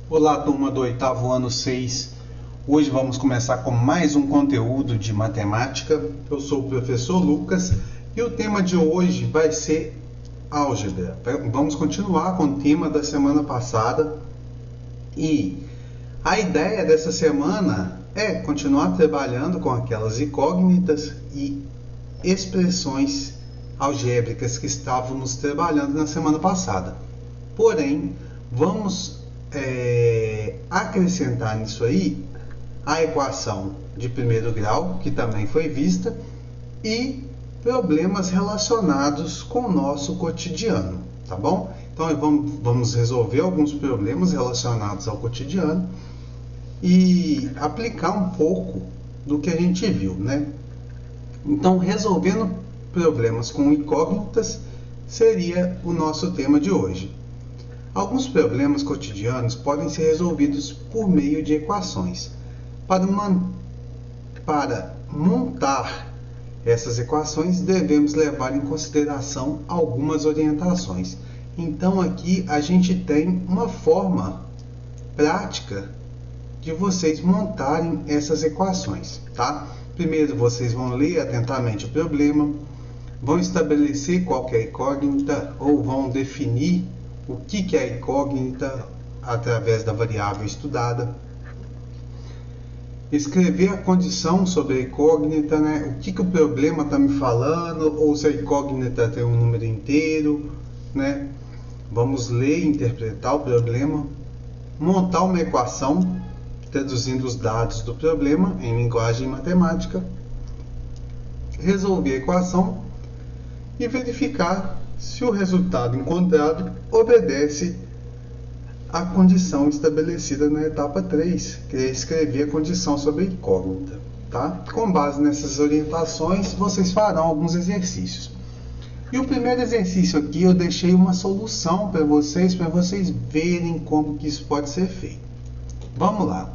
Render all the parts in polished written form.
Olá, turma do oitavo ano 6. Hoje vamos começar com mais um conteúdo de matemática. Eu sou o professor Lucas e o tema de hoje vai ser álgebra. Vamos continuar com o tema da semana passada e a ideia dessa semana é continuar trabalhando com aquelas incógnitas e expressões algébricas que estávamos trabalhando na semana passada. Porém, vamos acrescentar nisso aí a equação de primeiro grau, que também foi vista, e problemas relacionados com o nosso cotidiano, tá bom? Então vamos resolver alguns problemas relacionados ao cotidiano e aplicar um pouco do que a gente viu, né? Então, resolvendo problemas com incógnitas seria o nosso tema de hoje. Alguns problemas cotidianos podem ser resolvidos por meio de equações. Para montar essas equações, devemos levar em consideração algumas orientações. Então, aqui a gente tem uma forma prática de vocês montarem essas equações, tá? Primeiro, vocês vão ler atentamente o problema, vão estabelecer qual é a incógnita ou vão definir o que é a incógnita através da variável estudada. Escrever a condição sobre a incógnita, né? O que o problema está me falando, ou se a incógnita tem um número inteiro, né? Vamos ler e interpretar o problema. Montar uma equação, traduzindo os dados do problema em linguagem matemática. Resolver a equação e verificar se o resultado encontrado obedece à condição estabelecida na etapa 3, que é escrever a condição sobre a incógnita. Tá? Com base nessas orientações, vocês farão alguns exercícios. E o primeiro exercício aqui eu deixei uma solução para vocês verem como que isso pode ser feito. Vamos lá.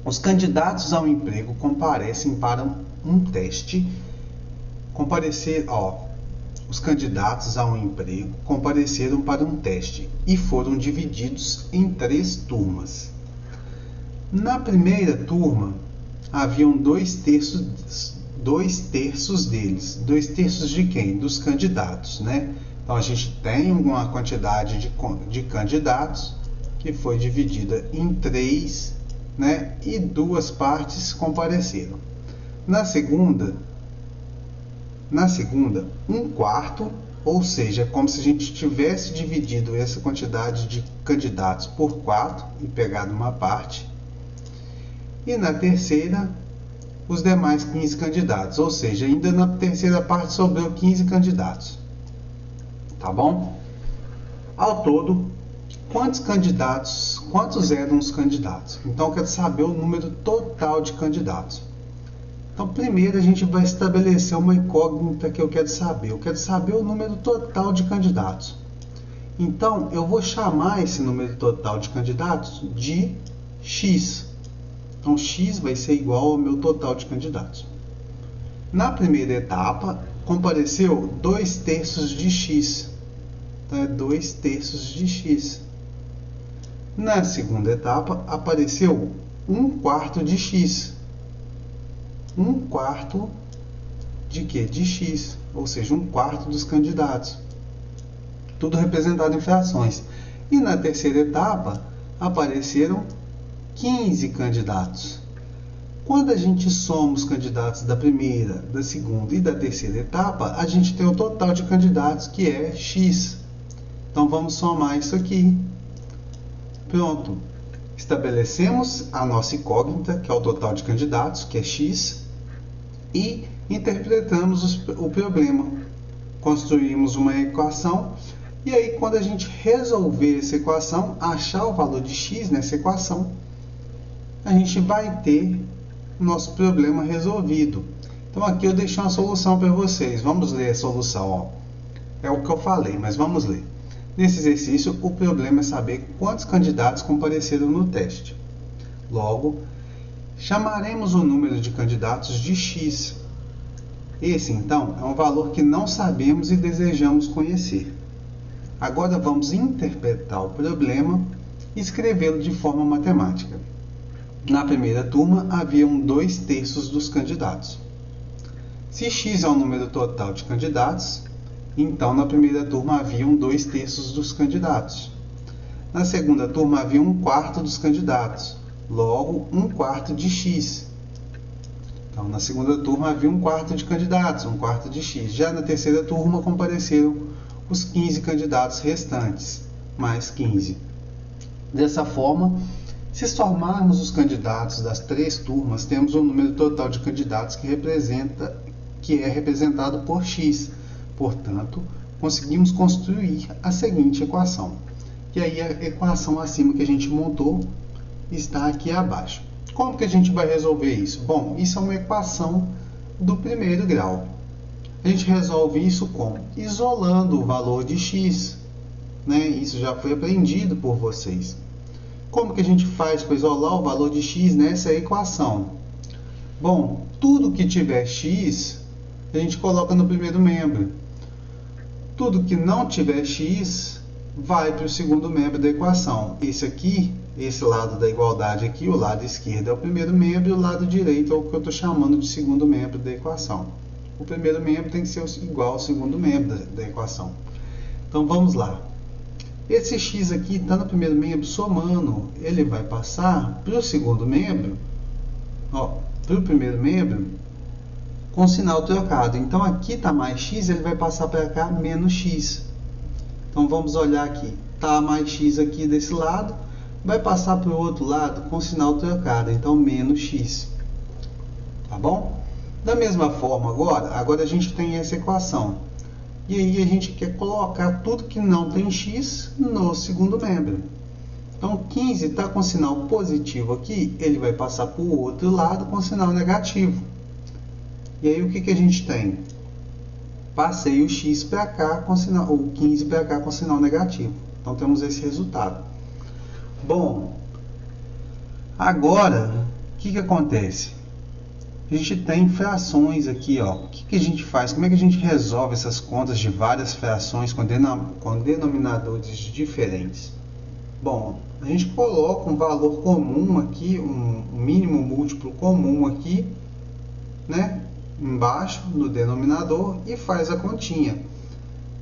Os candidatos ao emprego comparecem para um teste. Os candidatos a um emprego compareceram para um teste e foram divididos em 3 turmas. Na primeira turma, haviam 2/3 deles. 2/3 de quem? Dos candidatos, né? Então a gente tem uma quantidade de candidatos que foi dividida em 3, né? E 2 partes compareceram. Na segunda, 1/4, ou seja, como se a gente tivesse dividido essa quantidade de candidatos por 4 e pegado uma parte. E na terceira, os demais 15 candidatos, ou seja, ainda na terceira parte sobrou 15 candidatos. Tá bom? Ao todo, quantos eram os candidatos? Então eu quero saber o número total de candidatos. Então, primeiro a gente vai estabelecer uma incógnita que eu quero saber. Eu quero saber o número total de candidatos. Então, eu vou chamar esse número total de candidatos de x. Então, x vai ser igual ao meu total de candidatos. Na primeira etapa, compareceu 2/3 de x. Então, é 2/3 de x. Na segunda etapa, apareceu 1/4 de x. 1/4 de quê? De x, ou seja, 1/4 dos candidatos. Tudo representado em frações. E na terceira etapa, apareceram 15 candidatos. Quando a gente soma os candidatos da primeira, da segunda e da terceira etapa, a gente tem o total de candidatos, que é x. Então, vamos somar isso aqui. Pronto. Estabelecemos a nossa incógnita, que é o total de candidatos, que é x, e interpretamos o problema. Construímos uma equação, e aí quando a gente resolver essa equação, achar o valor de x nessa equação, a gente vai ter o nosso problema resolvido. Então aqui eu deixei uma solução para vocês. Vamos ler a solução. Ó. É o que eu falei, mas vamos ler. Nesse exercício, o problema é saber quantos candidatos compareceram no teste. Logo, chamaremos o número de candidatos de x. Esse, então, é um valor que não sabemos e desejamos conhecer. Agora vamos interpretar o problema e escrevê-lo de forma matemática. Na primeira turma, haviam 2/3 dos candidatos. Se x é o número total de candidatos, então na primeira turma haviam 2/3 dos candidatos. Na segunda turma havia 1/4 dos candidatos, logo 1/4 de x. Então na segunda turma havia 1/4 de candidatos, 1/4 de x. Já na terceira turma compareceram os 15 candidatos restantes, mais 15. Dessa forma, se somarmos os candidatos das 3 turmas, temos um número total de candidatos que é representado por x. Portanto, conseguimos construir a seguinte equação. E aí a equação acima que a gente montou está aqui abaixo. Como que a gente vai resolver isso? Bom, isso é uma equação do primeiro grau. A gente resolve isso como? Isolando o valor de x. Isso já foi aprendido por vocês. Como que a gente faz para isolar o valor de x nessa equação? Bom, tudo que tiver x, a gente coloca no primeiro membro. Tudo que não tiver x, vai para o segundo membro da equação. Esse aqui, esse lado da igualdade aqui, o lado esquerdo é o primeiro membro e o lado direito é o que eu estou chamando de segundo membro da equação. O primeiro membro tem que ser igual ao segundo membro da equação. Então vamos lá. Esse x aqui está no primeiro membro, somando, ele vai passar para o segundo membro, para o primeiro membro, com sinal trocado. Então aqui está mais x, ele vai passar para cá menos x. Então vamos olhar aqui, está mais x aqui desse lado, vai passar para o outro lado com sinal trocado, então menos x. Tá bom? Da mesma forma agora a gente tem essa equação. E aí a gente quer colocar tudo que não tem x no segundo membro. Então 15 está com sinal positivo aqui, ele vai passar para o outro lado com sinal negativo. E aí o que a gente tem? Passei o x para cá com sinal, ou 15 para cá com sinal negativo. Então temos esse resultado. Bom, agora o que acontece? A gente tem frações aqui, o que a gente faz? Como é que a gente resolve essas contas de várias frações com denominadores diferentes? Bom, a gente coloca um valor comum aqui, um mínimo múltiplo comum aqui, embaixo no denominador e faz a continha.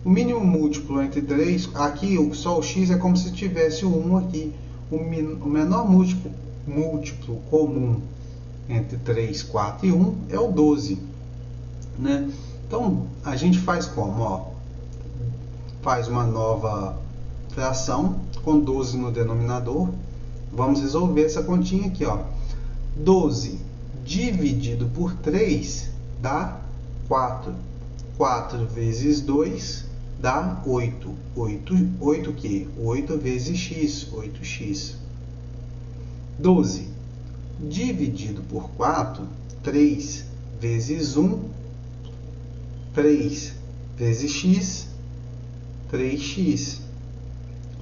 O mínimo múltiplo entre 3, aqui só o x é como se tivesse o 1 aqui. O menor múltiplo comum entre 3, 4 e 1 é o 12. Então, a gente faz como? Faz uma nova fração com 12 no denominador. Vamos resolver essa continha aqui. 12 dividido por 3 dá 4. 4 vezes 2 dá 8. 8 o quê? 8 vezes x, 8x. 12 dividido por 4, 3 vezes 1, 3 vezes x, 3x.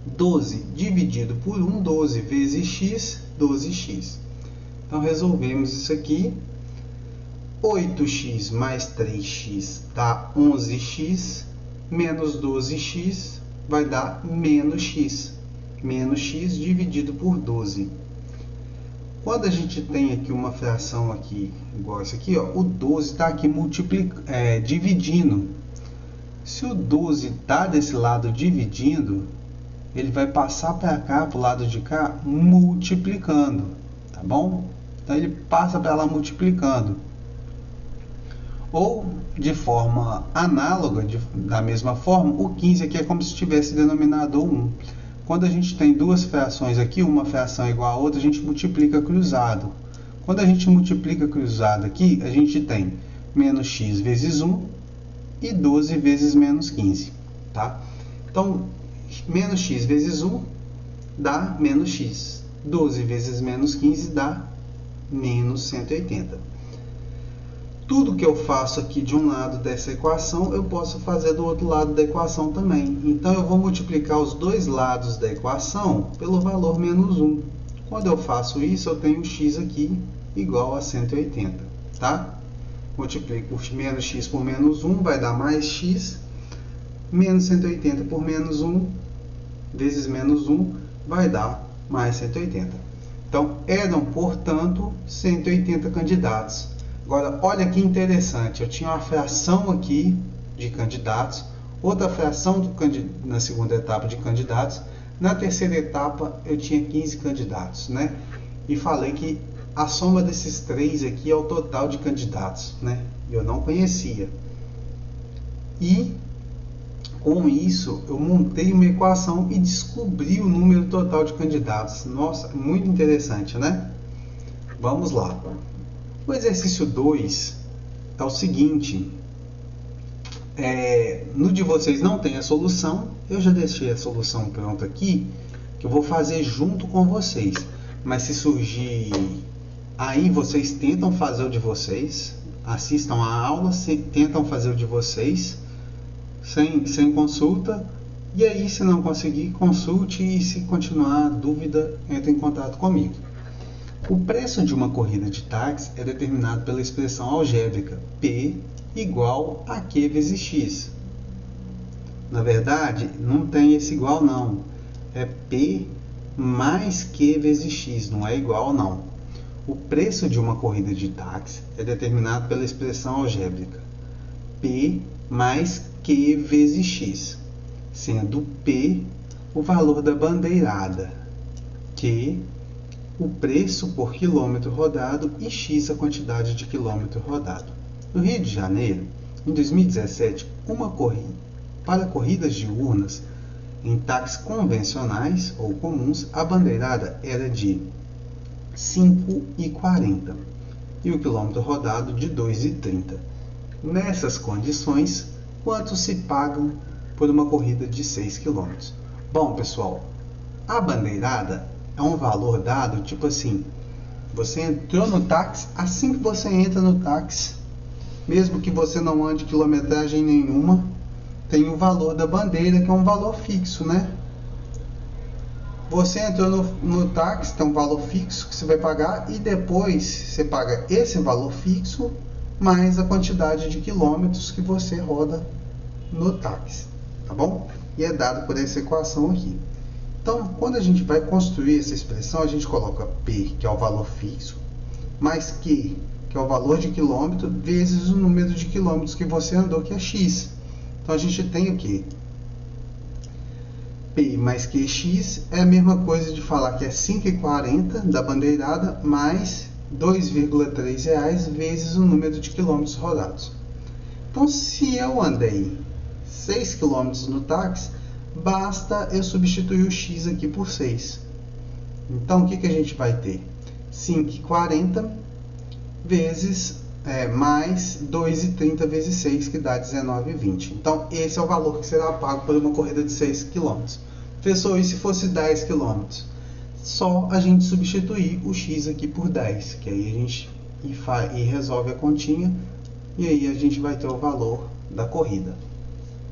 12 dividido por 1, 12 vezes x, 12x. Então resolvemos isso aqui. 8x mais 3x dá 11x, menos 12x vai dar menos x. Menos x dividido por 12. Quando a gente tem aqui uma fração aqui, igual essa aqui, o 12 está aqui dividindo. Se o 12 está desse lado dividindo, ele vai passar para cá, para o lado de cá, multiplicando. Tá bom? Então ele passa para lá multiplicando. Ou de forma análoga, da mesma forma, o 15 aqui é como se tivesse denominador 1. Quando a gente tem duas frações aqui, uma fração é igual a outra, a gente multiplica cruzado. Quando a gente multiplica cruzado aqui, a gente tem menos x vezes 1 e 12 vezes menos 15. Tá? Então, menos x vezes 1 dá menos x. 12 vezes menos 15 dá menos 180. Tudo que eu faço aqui de um lado dessa equação, eu posso fazer do outro lado da equação também. Então, eu vou multiplicar os dois lados da equação pelo valor menos 1. Quando eu faço isso, eu tenho x aqui igual a 180. Tá? Multiplico menos x por menos 1, vai dar mais x. Menos 180 por menos 1 vezes menos 1 vai dar mais 180. Então, eram, portanto, 180 candidatos. Agora, olha que interessante, eu tinha uma fração aqui de candidatos, outra fração na segunda etapa de candidatos, na terceira etapa eu tinha 15 candidatos, né? E falei que a soma desses três aqui é o total de candidatos, né? Eu não conhecia. E com isso eu montei uma equação e descobri o número total de candidatos. Nossa, muito interessante, né? Vamos lá. O exercício 2 é o seguinte. No de vocês não tem a solução. Eu já deixei a solução pronta aqui, que eu vou fazer junto com vocês. Mas se surgir aí, vocês tentam fazer o de vocês, assistam a aula, tentam fazer o de vocês, sem consulta, e aí se não conseguir, consulte, e se continuar a dúvida, entre em contato comigo. O preço de uma corrida de táxi é determinado pela expressão algébrica P igual a Q vezes X. Na verdade, não tem esse igual não, é P mais Q vezes X, não é igual não. O preço de uma corrida de táxi é determinado pela expressão algébrica P mais Q vezes X, sendo P o valor da bandeirada, Q o preço por quilômetro rodado e X a quantidade de quilômetro rodado. No Rio de Janeiro, em 2017, para corridas diurnas em táxis convencionais ou comuns, a bandeirada era de R$ 5,40 e o quilômetro rodado de R$ 2,30. Nessas condições, quanto se pagam por uma corrida de 6 km? Bom, pessoal, a bandeirada é um valor dado, tipo assim, você entrou no táxi, assim que você entra no táxi, mesmo que você não ande quilometragem nenhuma, tem o valor da bandeira, que é um valor fixo, né? Você entrou no táxi, tem um valor fixo que você vai pagar, e depois você paga esse valor fixo mais a quantidade de quilômetros que você roda no táxi, tá bom? E é dado por essa equação aqui. Então, quando a gente vai construir essa expressão, a gente coloca P, que é o valor fixo, mais Q, que é o valor de quilômetro, vezes o número de quilômetros que você andou, que é X. Então, a gente tem o quê? P mais QX é a mesma coisa de falar que é 5,40 da bandeirada mais R$ 2,03 vezes o número de quilômetros rodados. Então, se eu andei 6 km no táxi, basta eu substituir o X aqui por 6. Então, o que a gente vai ter? 5,40 vezes mais 2,30 vezes 6, que dá 19,20. Então, esse é o valor que será pago por uma corrida de 6 km. Professor, e se fosse 10 km? Só a gente substituir o X aqui por 10, que aí a gente resolve a continha, e aí a gente vai ter o valor da corrida.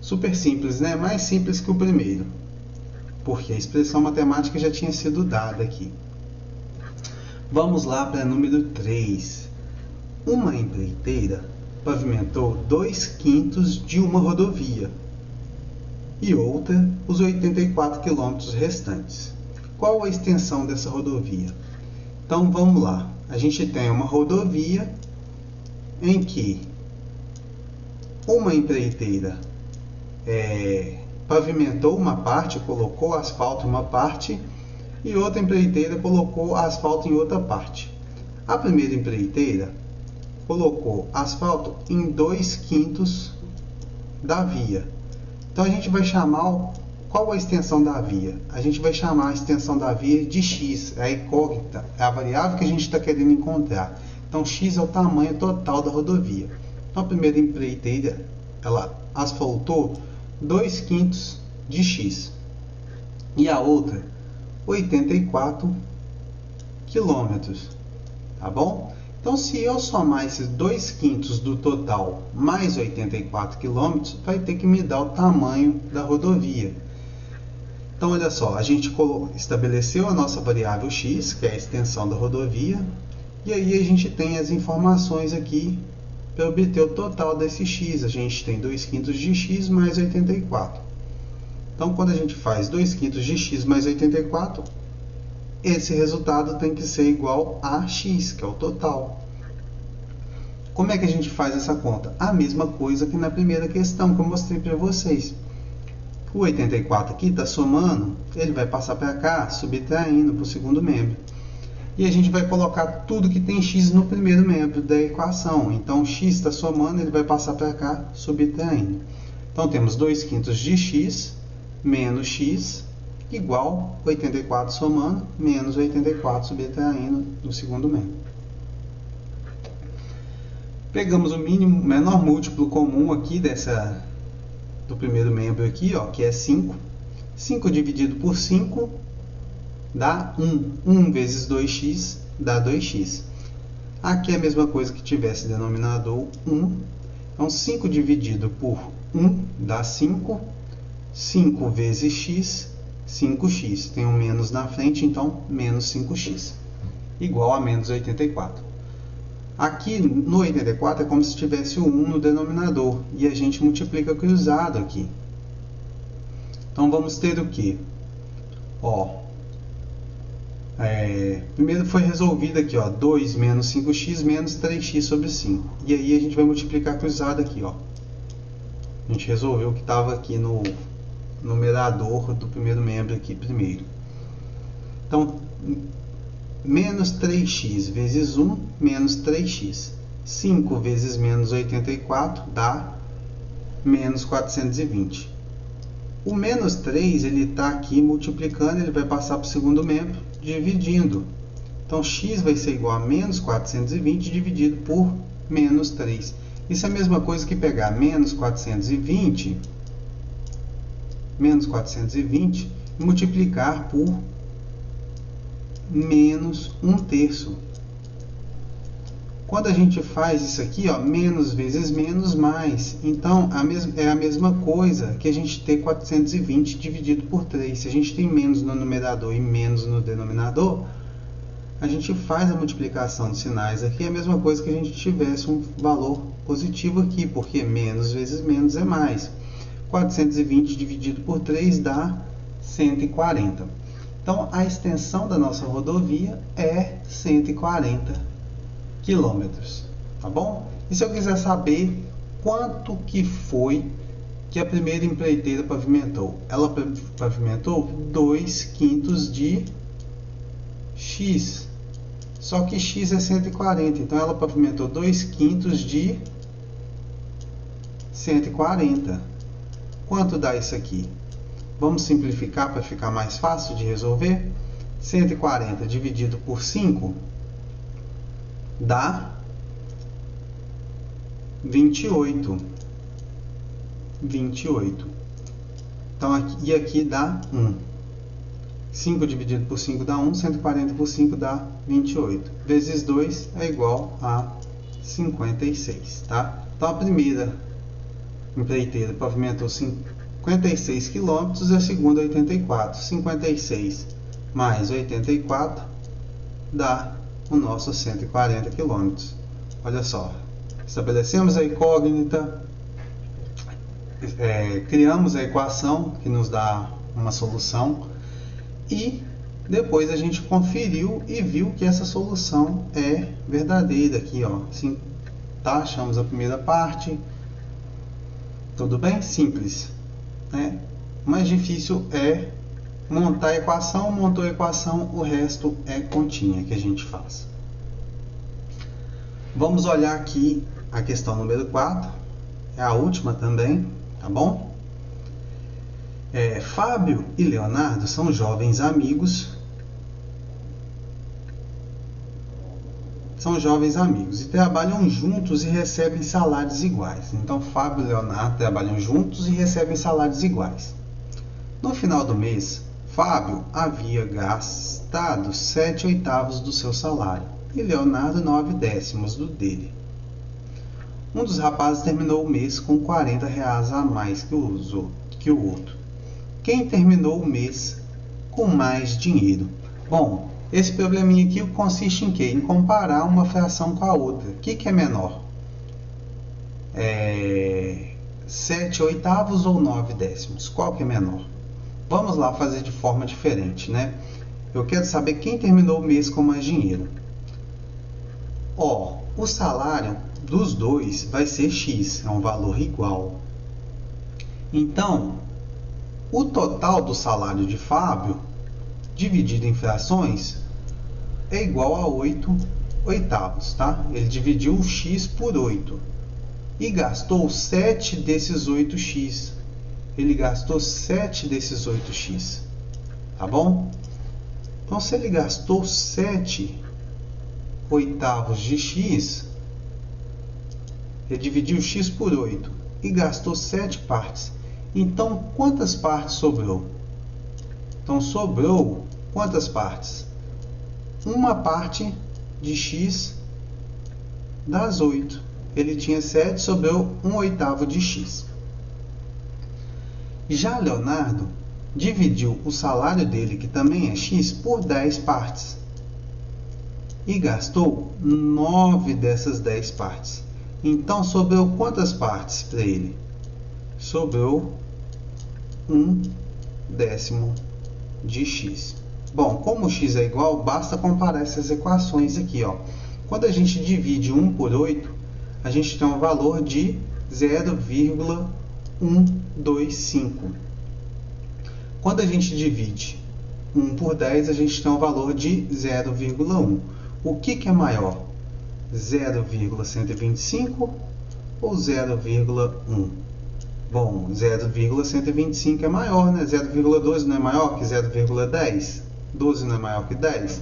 Super simples, né? Mais simples que o primeiro, porque a expressão matemática já tinha sido dada aqui. Vamos lá para número 3. Uma empreiteira pavimentou 2/5 de uma rodovia e outra os 84 quilômetros restantes. Qual a extensão dessa rodovia? Então vamos lá. A gente tem uma rodovia em que uma empreiteira pavimentou uma parte, colocou asfalto em uma parte, e outra empreiteira colocou asfalto em outra parte. A primeira empreiteira colocou asfalto em 2/5 da via. Então a gente vai chamar qual a extensão da via? A gente vai chamar a extensão da via de X, é a incógnita, é a variável que a gente está querendo encontrar. Então X é o tamanho total da rodovia. Então a primeira empreiteira, ela asfaltou 2/5 de X e a outra 84 quilômetros, tá bom? Então, se eu somar esses 2/5 do total mais 84 quilômetros, vai ter que me dar o tamanho da rodovia. Então, olha só, a gente estabeleceu a nossa variável x, que é a extensão da rodovia, e aí a gente tem as informações aqui para obter o total desse x. A gente tem 2/5 de x mais 84. Então, quando a gente faz 2/5 de x mais 84, esse resultado tem que ser igual a x, que é o total. Como é que a gente faz essa conta? A mesma coisa que na primeira questão que eu mostrei para vocês. O 84 aqui está somando, ele vai passar para cá, subtraindo para o segundo membro. E a gente vai colocar tudo que tem x no primeiro membro da equação. Então, x está somando, ele vai passar para cá, subtraindo. Então, temos 2/5 de x menos x igual 84 somando, menos 84 subtraindo no segundo membro. Pegamos o menor múltiplo comum aqui do primeiro membro aqui, ó, que é 5. 5 dividido por 5 dá 1. 1 vezes 2x dá 2x. Aqui é a mesma coisa que tivesse denominador 1. Então, 5 dividido por 1 dá 5. 5 vezes x, 5x. Tem um menos na frente, então menos 5x. Igual a menos 84. Aqui no 84 é como se tivesse o 1 no denominador. E a gente multiplica cruzado aqui. Então vamos ter o quê? Ó, primeiro foi resolvido aqui, ó, 2 menos 5x menos 3x sobre 5. E aí a gente vai multiplicar cruzado aqui, ó. A gente resolveu o que estava aqui no numerador do primeiro membro aqui primeiro. Então, menos 3x vezes 1, menos 3x. 5 vezes menos 84 dá menos 420. O menos 3, ele está aqui multiplicando, ele vai passar para o segundo membro, dividindo. Então, x vai ser igual a menos 420 dividido por menos 3. Isso é a mesma coisa que pegar menos 420 e multiplicar por menos 1/3. Quando a gente faz isso aqui, ó, menos vezes menos mais. Então, é a mesma coisa que a gente ter 420 dividido por 3. Se a gente tem menos no numerador e menos no denominador, a gente faz a multiplicação de sinais aqui. É a mesma coisa que a gente tivesse um valor positivo aqui, porque menos vezes menos é mais. 420 dividido por 3 dá 140. Então, a extensão da nossa rodovia é 140 quilômetros, tá bom? E se eu quiser saber quanto que foi que a primeira empreiteira pavimentou? Ela pavimentou 2/5 de x. Só que x é 140, então ela pavimentou 2/5 de 140. Quanto dá isso aqui? Vamos simplificar para ficar mais fácil de resolver. 140 dividido por 5 dá 28. 28. Então, aqui dá 1. 5 dividido por 5 dá 1. 140 por 5 dá 28. Vezes 2 é igual a 56. Tá? Então, a primeira empreiteira pavimentou 56 km e a segunda 84. 56 mais 84 dá o nosso 140 km. Olha só, estabelecemos a incógnita, criamos a equação que nos dá uma solução e depois a gente conferiu e viu que essa solução é verdadeira aqui, ó. Assim, tá? Achamos a primeira parte. Tudo bem? Simples, né? O mais difícil é montar a equação. Montou a equação, o resto é continha que a gente faz. Vamos olhar aqui a questão número 4, é a última também, tá bom? Fábio e Leonardo são jovens amigos. E trabalham juntos e recebem salários iguais. Então, Fábio e Leonardo trabalham juntos e recebem salários iguais. No final do mês, Fábio havia gastado 7/8 do seu salário e Leonardo 9/10 do dele. Um dos rapazes terminou o mês com R$40 a mais que o outro. Quem terminou o mês com mais dinheiro? Bom, esse probleminha aqui consiste em quê? Em comparar uma fração com a outra. O que é menor? 7/8 ou 9/10? Qual que é menor? Vamos lá fazer de forma diferente, né? Eu quero saber quem terminou o mês com mais dinheiro. Ó, o salário dos dois vai ser X, é um valor igual. Então, o total do salário de Fábio, dividido em frações, é igual a 8 oitavos, tá? Ele dividiu o X por 8 e gastou 7 desses 8x. Ele gastou 7 desses 8x, tá bom? Então, se ele gastou 7 oitavos de x, ele dividiu x por 8 e gastou 7 partes. Então, quantas partes sobrou? Então, sobrou quantas partes? Uma parte de x das 8. Ele tinha 7, sobrou 1/8 de x. Já Leonardo dividiu o salário dele, que também é x, por 10 partes. E gastou 9 dessas 10 partes. Então, sobrou quantas partes para ele? Sobrou 1/10 de x. Bom, como x é igual, basta comparar essas equações aqui, ó. Quando a gente divide 1 por 8, a gente tem um valor de 0,125. Quando a gente divide 1 por 10, a gente tem um valor de 0,1. O que é maior? 0,125 ou 0,1? Bom, 0,125 é maior, né? 0,12 não é maior que 0,10? 12 não é maior que 10?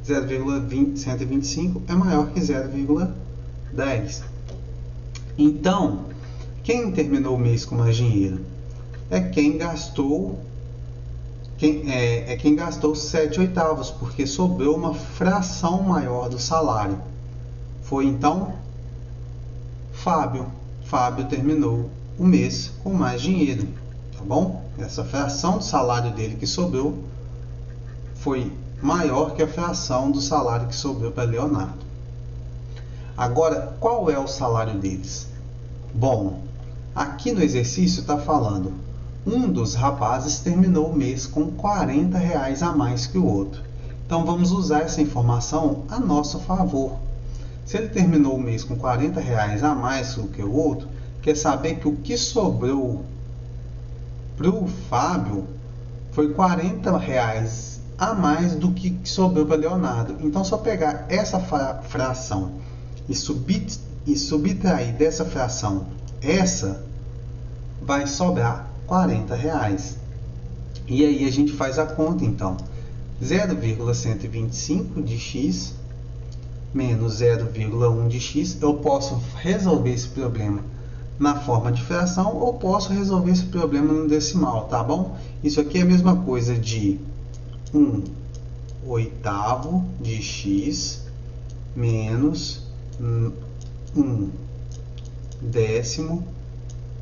0,125 é maior que 0,10. Então, quem terminou o mês com mais dinheiro? É quem gastou quem gastou 7 oitavos, porque sobrou uma fração maior do salário. Foi então Fábio. Fábio terminou o mês com mais dinheiro, tá bom? Essa fração do salário dele que sobrou foi maior que a fração do salário que sobrou para Leonardo. Agora, qual é o salário deles? Bom, aqui no exercício está falando: um dos rapazes terminou o mês com R$40 a mais que o outro. Então vamos usar essa informação a nosso favor. Se ele terminou o mês com R$40 a mais do que o outro, quer saber que o que sobrou para o Fábio foi R$40 a mais do que sobrou para Leonardo. Então, só pegar essa fração e subtrair dessa fração essa, vai sobrar R$40. E aí a gente faz a conta, então. 0,125 de x menos 0,1 de x. Eu posso resolver esse problema na forma de fração ou posso resolver esse problema no decimal, tá bom? Isso aqui é a mesma coisa de 1/8 de x menos 1/10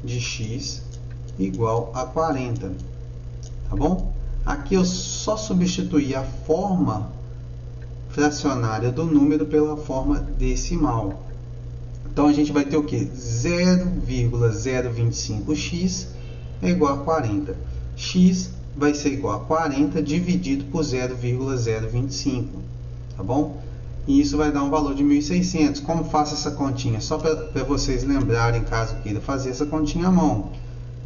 de x igual a 40, tá bom? Aqui eu só substituí a forma fracionária do número pela forma decimal. Então a gente vai ter o que? 0,025x é igual a 40. X vai ser igual a 40 dividido por 0,025, tá bom? E isso vai dar um valor de 1.600. Como faço essa continha? Só para vocês lembrarem, caso queira fazer essa continha à mão.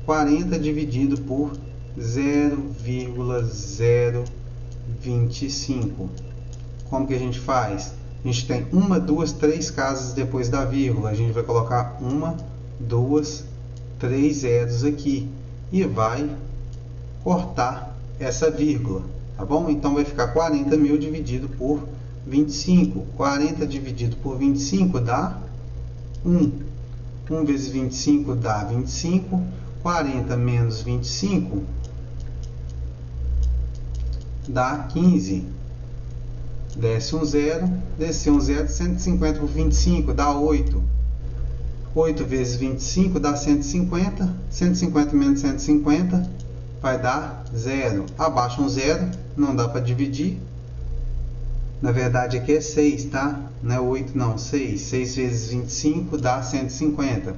40 dividido por 0,025. Como que a gente faz? A gente tem 1, 2, 3 casas depois da vírgula. A gente vai colocar 1, 2, 3 zeros aqui. E vai cortar essa vírgula, tá bom? Então vai ficar 40.000 dividido por 25. 40 dividido por 25 dá 1. 1 vezes 25 dá 25. 40 menos 25 dá 15. Desce um zero, desceu um zero, 150 por 25 dá 8. 8 vezes 25 dá 150. 150 menos 150 vai dar 0. Abaixo um zero, não dá para dividir. Na verdade aqui é 6, tá? Não é 8 não, 6. 6 vezes 25 dá 150.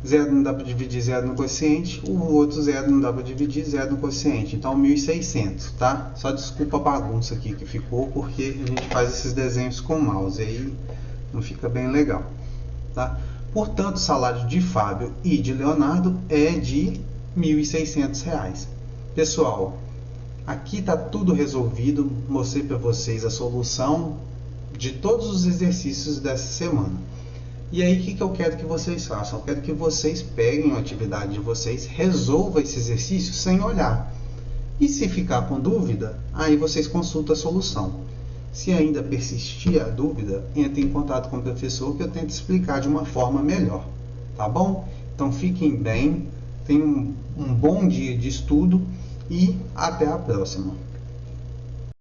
0 não dá para dividir 0 no quociente, o outro 0 não dá para dividir 0 no quociente, então 1.600, tá? Só desculpa a bagunça aqui que ficou, porque a gente faz esses desenhos com mouse, aí não fica bem legal, tá? Portanto, o salário de Fábio e de Leonardo é de R$ 1.600. Pessoal, aqui está tudo resolvido, mostrei para vocês a solução de todos os exercícios dessa semana. E aí, o que eu quero que vocês façam? Eu quero que vocês peguem a atividade de vocês, resolvam esse exercício sem olhar. E se ficar com dúvida, aí vocês consultam a solução. Se ainda persistir a dúvida, entre em contato com o professor que eu tento explicar de uma forma melhor. Tá bom? Então fiquem bem, tenham um bom dia de estudo e até a próxima.